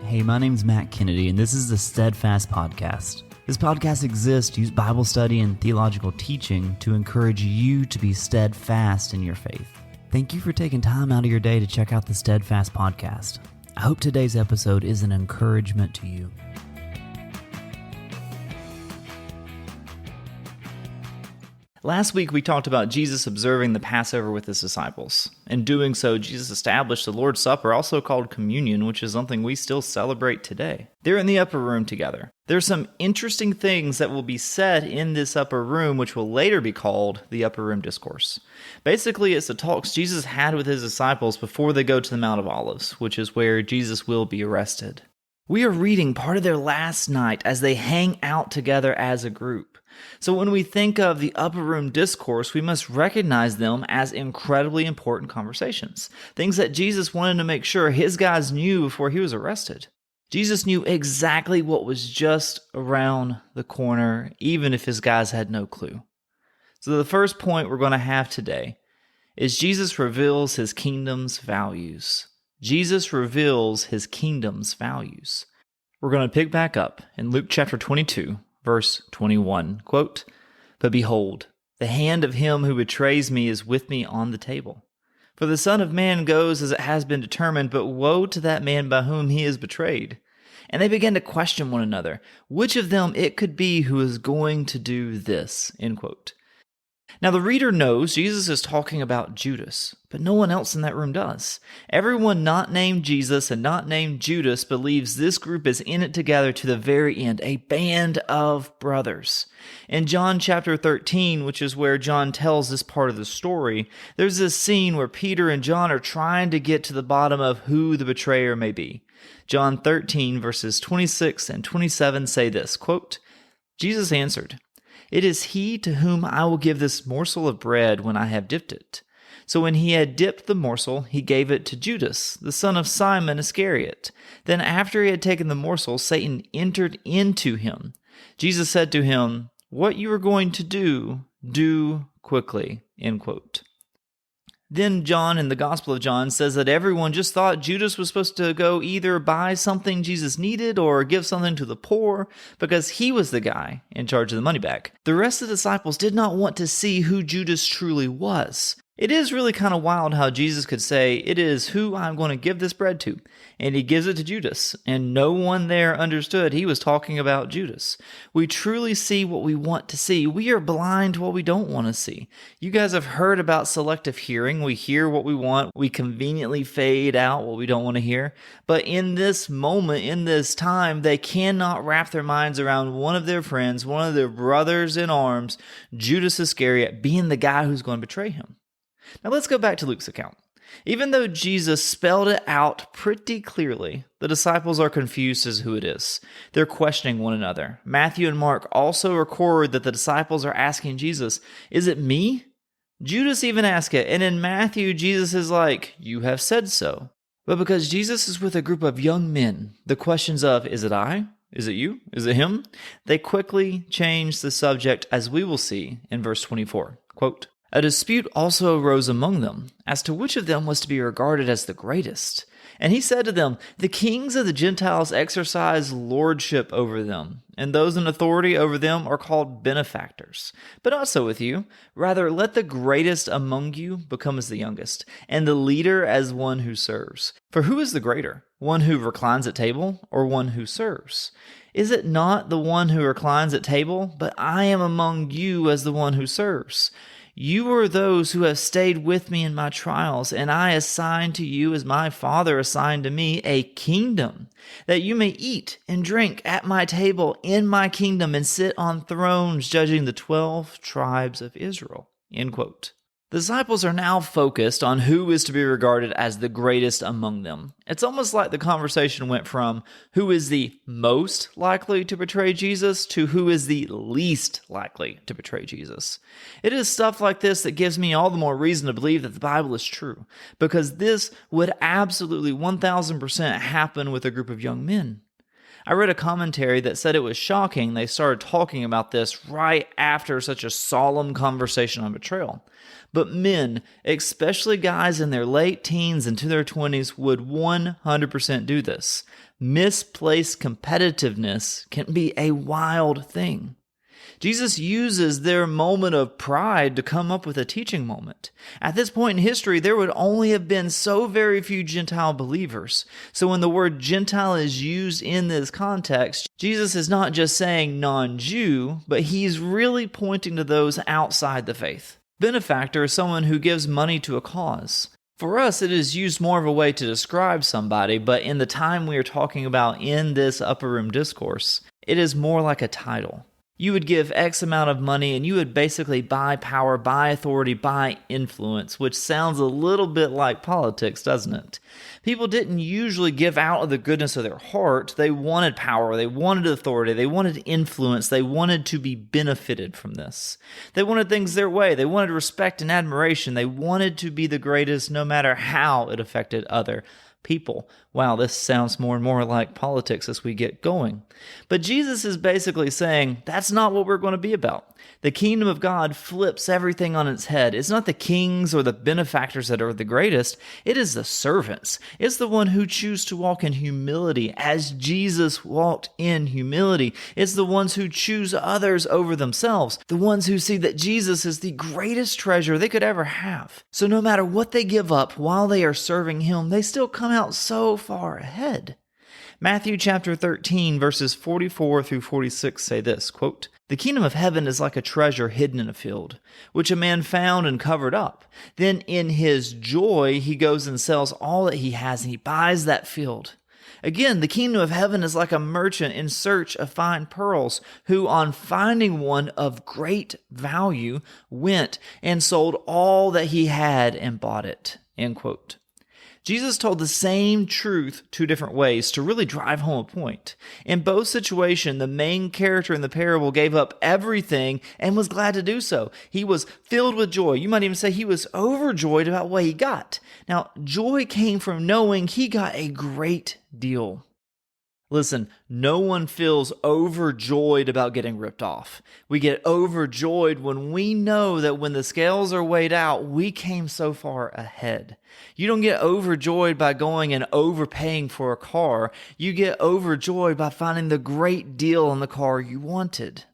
Hey, my name's Matt Kennedy, and this is the Steadfast Podcast. This podcast exists to use Bible study and theological teaching to encourage you to be steadfast in your faith. Thank you for taking time out of your day to check out the Steadfast Podcast. I hope today's episode is an encouragement to you. Last week, we talked about Jesus observing the Passover with his disciples. In doing so, Jesus established the Lord's Supper, also called communion, which is something we still celebrate today. They're in the upper room together. There are some interesting things that will be said in this upper room, which will later be called the Upper Room Discourse. Basically, it's the talks Jesus had with his disciples before they go to the Mount of Olives, which is where Jesus will be arrested. We are reading part of their last night as they hang out together as a group. So when we think of the Upper Room Discourse, we must recognize them as incredibly important conversations. Things that Jesus wanted to make sure his guys knew before he was arrested. Jesus knew exactly what was just around the corner, even if his guys had no clue. So the first point we're going to have today is Jesus reveals his kingdom's values. Jesus reveals his kingdom's values. We're going to pick back up in Luke chapter 22, verse 21, quote, "But behold, the hand of him who betrays me is with me on the table. For the Son of Man goes as it has been determined, but woe to that man by whom he is betrayed." And they began to question one another, which of them it could be who is going to do this, end quote. Now the reader knows Jesus is talking about Judas, but no one else in that room does. Everyone not named Jesus and not named Judas believes this group is in it together to the very end, a band of brothers. In John chapter 13, which is where John tells this part of the story, there's this scene where Peter and John are trying to get to the bottom of who the betrayer may be. John 13, verses 26 and 27 say this, quote, "Jesus answered, 'It is he to whom I will give this morsel of bread when I have dipped it.' So when he had dipped the morsel, he gave it to Judas, the son of Simon Iscariot. Then after he had taken the morsel, Satan entered into him. Jesus said to him, 'What you are going to do, do quickly.'" End quote. Then John in the Gospel of John says that everyone just thought Judas was supposed to go either buy something Jesus needed or give something to the poor because he was the guy in charge of the money bag. The rest of the disciples did not want to see who Judas truly was. It is really kind of wild how Jesus could say, "It is who I'm going to give this bread to," and he gives it to Judas, and no one there understood he was talking about Judas. We truly see what we want to see. We are blind to what we don't want to see. You guys have heard about selective hearing. We hear what we want. We conveniently fade out what we don't want to hear. But in this moment, in this time, they cannot wrap their minds around one of their friends, one of their brothers in arms, Judas Iscariot, being the guy who's going to betray him. Now let's go back to Luke's account. Even though Jesus spelled it out pretty clearly, the disciples are confused as to who it is. They're questioning one another. Matthew and Mark also record that the disciples are asking Jesus, "Is it me?" Judas even asked it, and in Matthew, Jesus is like, "You have said so." But because Jesus is with a group of young men, the questions of, "Is it I? Is it you? Is it him?" They quickly change the subject, as we will see in verse 24. Quote, "A dispute also arose among them as to which of them was to be regarded as the greatest. And he said to them, 'The kings of the Gentiles exercise lordship over them, and those in authority over them are called benefactors. But not so with you. Rather, let the greatest among you become as the youngest, and the leader as one who serves. For who is the greater, one who reclines at table, or one who serves? Is it not the one who reclines at table? But I am among you as the one who serves. You are those who have stayed with me in my trials, and I assign to you, as my Father assigned to me, a kingdom, that you may eat and drink at my table in my kingdom and sit on thrones judging the 12 tribes of Israel." End quote. The disciples are now focused on who is to be regarded as the greatest among them. It's almost like the conversation went from who is the most likely to betray Jesus to who is the least likely to betray Jesus. It is stuff like this that gives me all the more reason to believe that the Bible is true, because this would absolutely 1000% happen with a group of young men. I read a commentary that said it was shocking they started talking about this right after such a solemn conversation on betrayal. But men, especially guys in their late teens and to their 20s, would 100% do this. Misplaced competitiveness can be a wild thing. Jesus uses their moment of pride to come up with a teaching moment. At this point in history, there would only have been so very few Gentile believers. So when the word Gentile is used in this context, Jesus is not just saying non-Jew, but he's really pointing to those outside the faith. Benefactor is someone who gives money to a cause. For us, it is used more of a way to describe somebody, but in the time we are talking about in this Upper Room Discourse, it is more like a title. You would give X amount of money and you would basically buy power, buy authority, buy influence, which sounds a little bit like politics, doesn't it? People didn't usually give out of the goodness of their heart. They wanted power, they wanted authority, they wanted influence, they wanted to be benefited from this. They wanted things their way, they wanted respect and admiration, they wanted to be the greatest no matter how it affected other people. Wow, this sounds more and more like politics as we get going. But Jesus is basically saying, that's not what we're going to be about. The kingdom of God flips everything on its head. It's not the kings or the benefactors that are the greatest. It is the servants. It's the one who choose to walk in humility as Jesus walked in humility. It's the ones who choose others over themselves. The ones who see that Jesus is the greatest treasure they could ever have. So no matter what they give up while they are serving him, they still come out so far ahead. Matthew chapter 13, verses 44 through 46 say this, quote, "The kingdom of heaven is like a treasure hidden in a field, which a man found and covered up. Then in his joy he goes and sells all that he has and he buys that field. Again, the kingdom of heaven is like a merchant in search of fine pearls, who on finding one of great value went and sold all that he had and bought it." End quote. Jesus told the same truth two different ways to really drive home a point. In both situations, the main character in the parable gave up everything and was glad to do so. He was filled with joy. You might even say he was overjoyed about what he got. Now, joy came from knowing he got a great deal. Listen, no one feels overjoyed about getting ripped off. We get overjoyed when we know that when the scales are weighed out, we came so far ahead. You don't get overjoyed by going and overpaying for a car. You get overjoyed by finding the great deal on the car you wanted.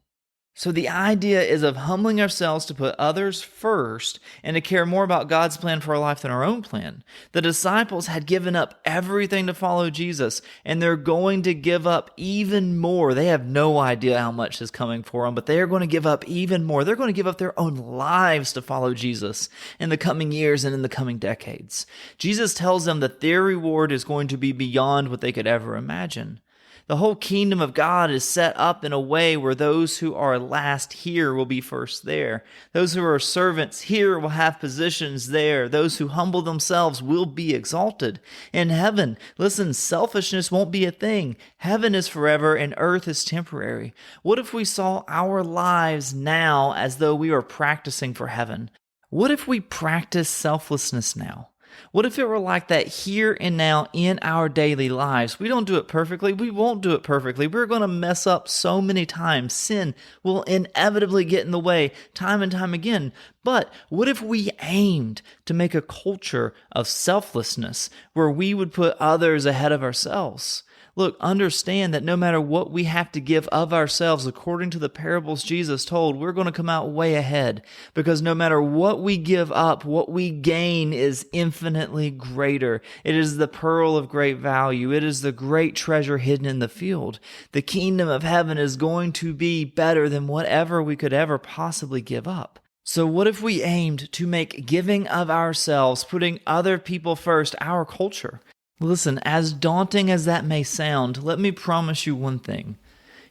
So the idea is of humbling ourselves to put others first and to care more about God's plan for our life than our own plan. The disciples had given up everything to follow Jesus, and they're going to give up even more. They have no idea how much is coming for them, but they are going to give up even more. They're going to give up their own lives to follow Jesus in the coming years and in the coming decades. Jesus tells them that their reward is going to be beyond what they could ever imagine. The whole kingdom of God is set up in a way where those who are last here will be first there. Those who are servants here will have positions there. Those who humble themselves will be exalted. In heaven, listen, selfishness won't be a thing. Heaven is forever and earth is temporary. What if we saw our lives now as though we were practicing for heaven? What if we practice selflessness now? What if it were like that here and now in our daily lives? We don't do it perfectly. We won't do it perfectly. We're going to mess up so many times. Sin will inevitably get in the way time and time again. But what if we aimed to make a culture of selflessness where we would put others ahead of ourselves? Look, understand that no matter what we have to give of ourselves, according to the parables Jesus told, we're going to come out way ahead. Because no matter what we give up, what we gain is infinitely greater. It is the pearl of great value. It is the great treasure hidden in the field. The kingdom of heaven is going to be better than whatever we could ever possibly give up. So what if we aimed to make giving of ourselves, putting other people first, our culture? Listen, as daunting as that may sound, let me promise you one thing.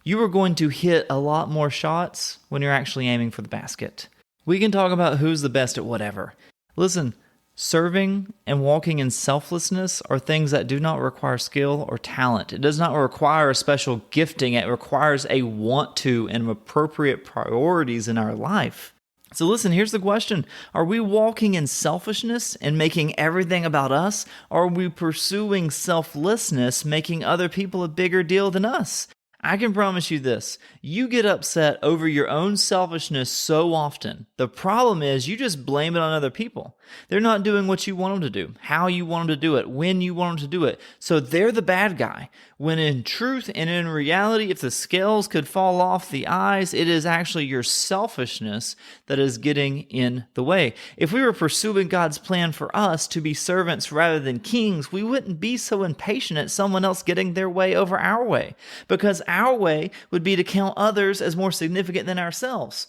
You are going to hit a lot more shots when you're actually aiming for the basket. We can talk about who's the best at whatever. Listen, serving and walking in selflessness are things that do not require skill or talent. It does not require a special gifting. It requires a want to and appropriate priorities in our life. So listen, here's the question. Are we walking in selfishness and making everything about us? Or are we pursuing selflessness, making other people a bigger deal than us? I can promise you this. You get upset over your own selfishness so often. The problem is you just blame it on other people. They're not doing what you want them to do, how you want them to do it, when you want them to do it. So they're the bad guy. When in truth and in reality, if the scales could fall off the eyes, it is actually your selfishness that is getting in the way. If we were pursuing God's plan for us to be servants rather than kings, we wouldn't be so impatient at someone else getting their way over our way, because our way would be to count others as more significant than ourselves.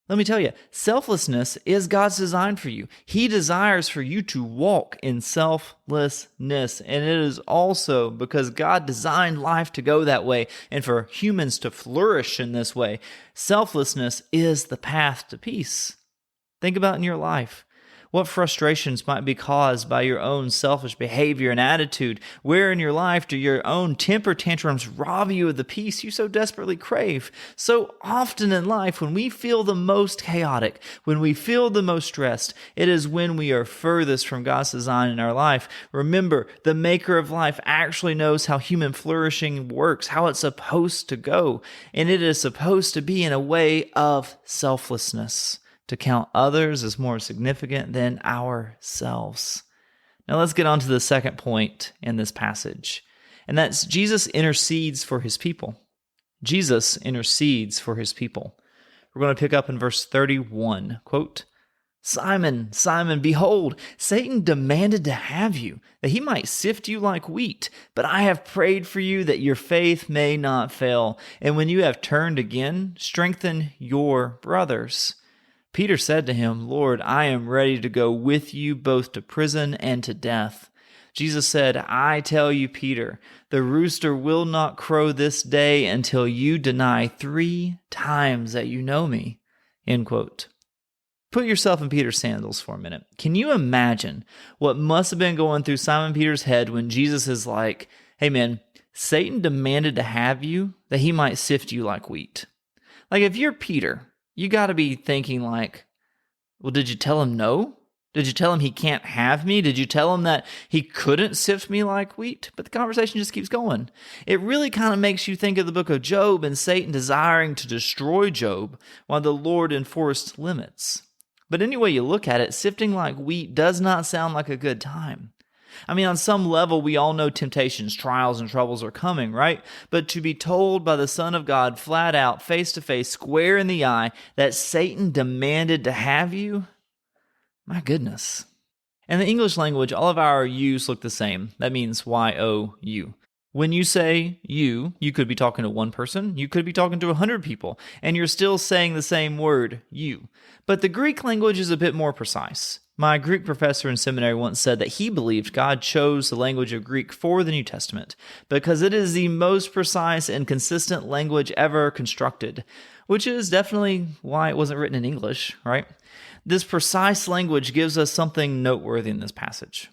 Let me tell you, selflessness is God's design for you. He desires for you to walk in selflessness. And it is also because God designed life to go that way and for humans to flourish in this way. Selflessness is the path to peace. Think about in your life. What frustrations might be caused by your own selfish behavior and attitude? Where in your life do your own temper tantrums rob you of the peace you so desperately crave? So often in life, when we feel the most chaotic, when we feel the most stressed, it is when we are furthest from God's design in our life. Remember, the maker of life actually knows how human flourishing works, how it's supposed to go, and it is supposed to be in a way of selflessness, to count others as more significant than ourselves. Now let's get on to the second point in this passage, and that's Jesus intercedes for his people. Jesus intercedes for his people. We're going to pick up in verse 31, quote, "Simon, Simon, behold, Satan demanded to have you, that he might sift you like wheat. But I have prayed for you that your faith may not fail. And when you have turned again, strengthen your brothers." Peter said to him, "Lord, I am ready to go with you both to prison and to death." Jesus said, "I tell you, Peter, the rooster will not crow this day until you deny 3 times that you know me." End quote. Put yourself in Peter's sandals for a minute. Can you imagine what must have been going through Simon Peter's head when Jesus is like, "Hey man, Satan demanded to have you that he might sift you like wheat." Like if you're Peter, you got to be thinking like, well, did you tell him no? Did you tell him he can't have me? Did you tell him that he couldn't sift me like wheat? But the conversation just keeps going. It really kind of makes you think of the book of Job and Satan desiring to destroy Job while the Lord enforced limits. But any way you look at it, sifting like wheat does not sound like a good time. I mean, on some level, we all know temptations, trials, and troubles are coming, right? But to be told by the Son of God flat out, face to face, square in the eye, that Satan demanded to have you, my goodness. In the English language, all of our U's look the same. That means Y-O-U. When you say you could be talking to one person, you could be talking to 100 people, and you're still saying the same word, you. But the Greek language is a bit more precise. My Greek professor in seminary once said that he believed God chose the language of Greek for the New Testament because it is the most precise and consistent language ever constructed, which is definitely why it wasn't written in English, right? This precise language gives us something noteworthy in this passage.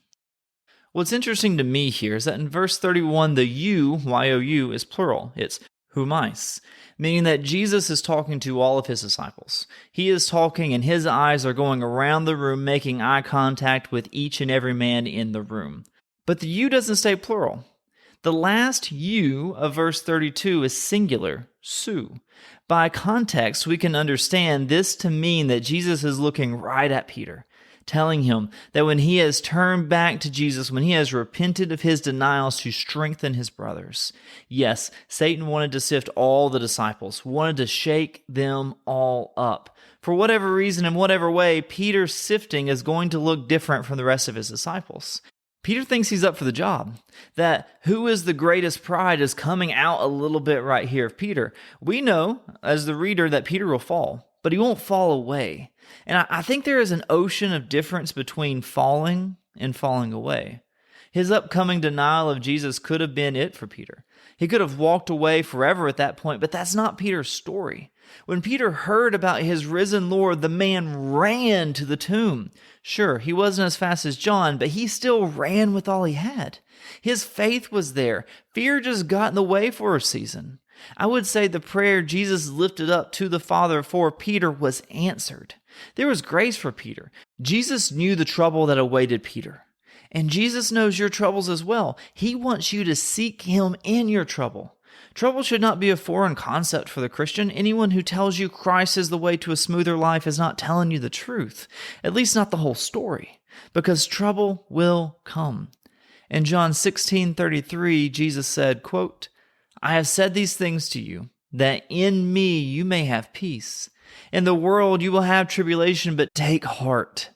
What's interesting to me here is that in verse 31, the you, Y-O-U, is plural. It's humais, meaning that Jesus is talking to all of his disciples. He is talking and his eyes are going around the room, making eye contact with each and every man in the room. But the you doesn't stay plural. The last you of verse 32 is singular, su. By context, we can understand this to mean that Jesus is looking right at Peter, telling him that when he has turned back to Jesus, when he has repented of his denials to strengthen his brothers. Yes, Satan wanted to sift all the disciples, wanted to shake them all up. For whatever reason, in whatever way, Peter's sifting is going to look different from the rest of his disciples. Peter thinks he's up for the job, that who is the greatest pride is coming out a little bit right here of Peter. We know, as the reader, that Peter will fall, but he won't fall away. And I think there is an ocean of difference between falling and falling away. His upcoming denial of Jesus could have been it for Peter. He could have walked away forever at that point, but that's not Peter's story. When Peter heard about his risen Lord, the man ran to the tomb. Sure, he wasn't as fast as John, but he still ran with all he had. His faith was there. Fear just got in the way for a season. I would say the prayer Jesus lifted up to the Father for Peter was answered. There was grace for Peter. Jesus knew the trouble that awaited Peter. And Jesus knows your troubles as well. He wants you to seek Him in your trouble. Trouble should not be a foreign concept for the Christian. Anyone who tells you Christ is the way to a smoother life is not telling you the truth, at least not the whole story, because trouble will come. In John 16:33, Jesus said, quote, "I have said these things to you, that in me you may have peace. In the world you will have tribulation, but take heart.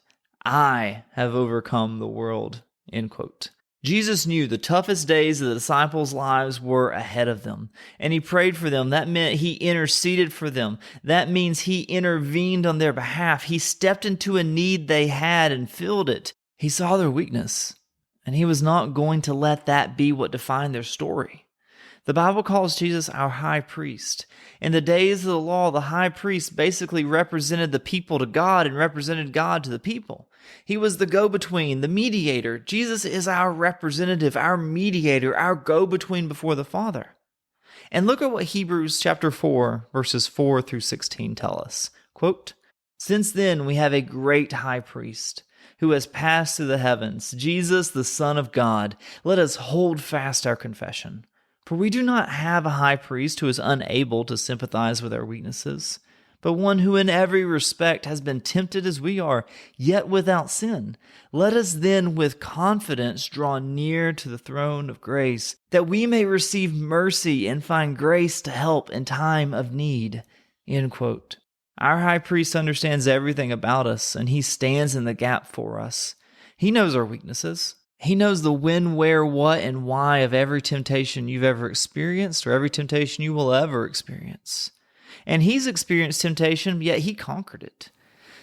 I have overcome the world." End quote. Jesus knew the toughest days of the disciples' lives were ahead of them, and He prayed for them. That meant He interceded for them. That means He intervened on their behalf. He stepped into a need they had and filled it. He saw their weakness, and He was not going to let that be what defined their story. The Bible calls Jesus our high priest. In the days of the law, the high priest basically represented the people to God and represented God to the people. He was the go-between, the mediator. Jesus is our representative, our mediator, our go-between before the Father. And look at what Hebrews chapter 4, verses 4 through 16 tell us. Quote, "Since then we have a great high priest who has passed through the heavens, Jesus, the Son of God. Let us hold fast our confession. For we do not have a high priest who is unable to sympathize with our weaknesses, but one who in every respect has been tempted as we are, yet without sin. Let us then with confidence draw near to the throne of grace, that we may receive mercy and find grace to help in time of need." End quote. Our high priest understands everything about us, and He stands in the gap for us. He knows our weaknesses. He knows the when, where, what, and why of every temptation you've ever experienced or every temptation you will ever experience. And He's experienced temptation, yet He conquered it.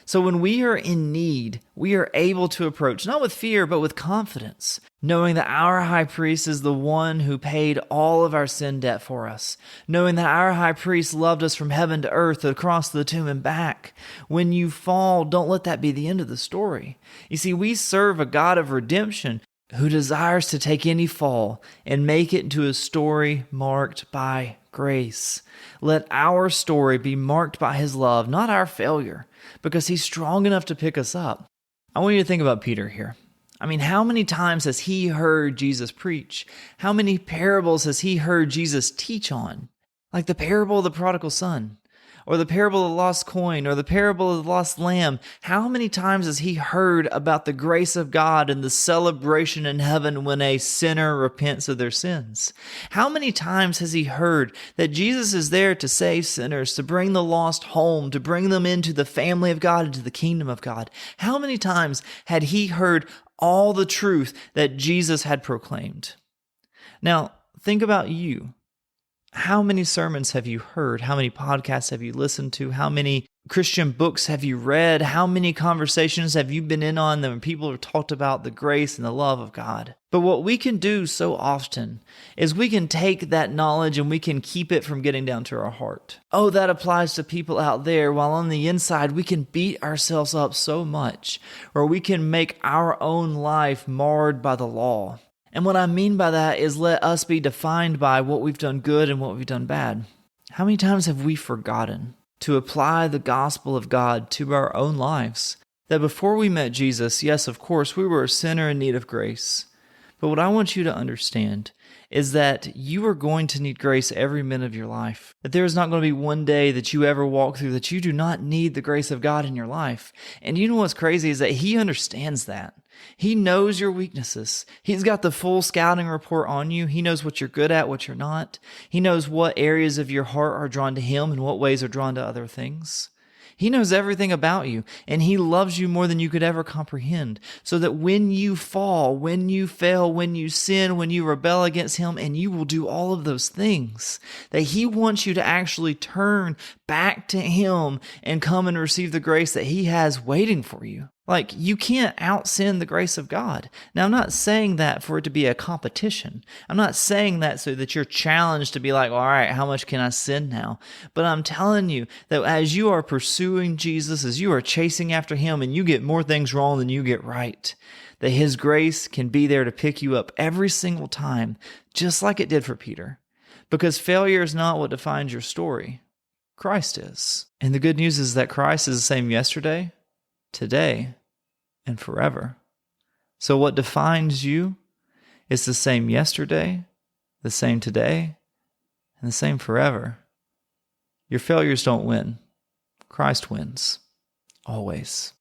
So when we are in need, we are able to approach, not with fear, but with confidence, knowing that our high priest is the one who paid all of our sin debt for us, knowing that our high priest loved us from heaven to earth, across the tomb and back. When you fall, don't let that be the end of the story. You see, we serve a God of redemption who desires to take any fall and make it into a story marked by grace. Let our story be marked by His love, not our failure, because He's strong enough to pick us up. I want you to think about Peter here. I mean, how many times has he heard Jesus preach? How many parables has he heard Jesus teach on? Like the parable of the prodigal son, or the parable of the lost coin, or the parable of the lost lamb. How many times has he heard about the grace of God and the celebration in heaven when a sinner repents of their sins? How many times has he heard that Jesus is there to save sinners, to bring the lost home, to bring them into the family of God, into the kingdom of God? How many times had he heard all the truth that Jesus had proclaimed? Now, think about you. How many sermons have you heard? How many podcasts have you listened to? How many Christian books have you read? How many conversations have you been in on when people have talked about the grace and the love of God? But what we can do so often is we can take that knowledge and we can keep it from getting down to our heart. Oh, that applies to people out there, while on the inside we can beat ourselves up so much, or we can make our own life marred by the law. And what I mean by that is let us be defined by what we've done good and what we've done bad. How many times have we forgotten to apply the gospel of God to our own lives? That before we met Jesus, yes, of course, we were a sinner in need of grace. But what I want you to understand is that you are going to need grace every minute of your life. That there is not going to be one day that you ever walk through that you do not need the grace of God in your life. And you know what's crazy is that He understands that. He knows your weaknesses. He's got the full scouting report on you. He knows what you're good at, what you're not. He knows what areas of your heart are drawn to Him and what ways are drawn to other things. He knows everything about you, and He loves you more than you could ever comprehend, so that when you fall, when you fail, when you sin, when you rebel against Him, and you will do all of those things, that He wants you to actually turn back to Him and come and receive the grace that He has waiting for you. Like, you can't out-sin the grace of God. Now, I'm not saying that for it to be a competition. I'm not saying that so that you're challenged to be like, all right, how much can I sin now? But I'm telling you that as you are pursuing Jesus, as you are chasing after Him, and you get more things wrong than you get right, that His grace can be there to pick you up every single time, just like it did for Peter. Because failure is not what defines your story. Christ is. And the good news is that Christ is the same yesterday, today, and forever. So what defines you is the same yesterday, the same today, and the same forever. Your failures don't win. Christ wins. Always.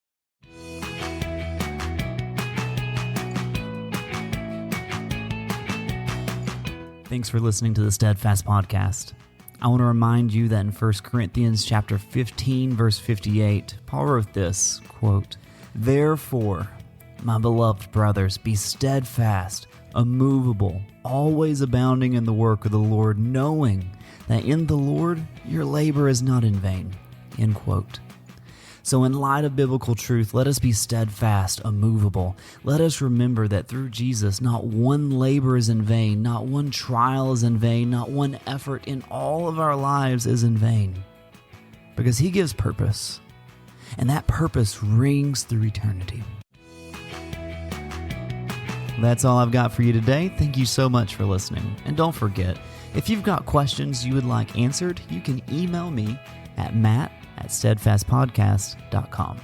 Thanks for listening to the Steadfast Podcast. I want to remind you that in 1 Corinthians chapter 15, verse 58, Paul wrote this, quote, "Therefore, my beloved brothers, be steadfast, immovable, always abounding in the work of the Lord, knowing that in the Lord your labor is not in vain." End quote. So in light of biblical truth, let us be steadfast, immovable. Let us remember that through Jesus, not one labor is in vain, not one trial is in vain, not one effort in all of our lives is in vain. Because He gives purpose, and that purpose rings through eternity. That's all I've got for you today. Thank you so much for listening. And don't forget, if you've got questions you would like answered, you can email me at matt@steadfastpodcast.com.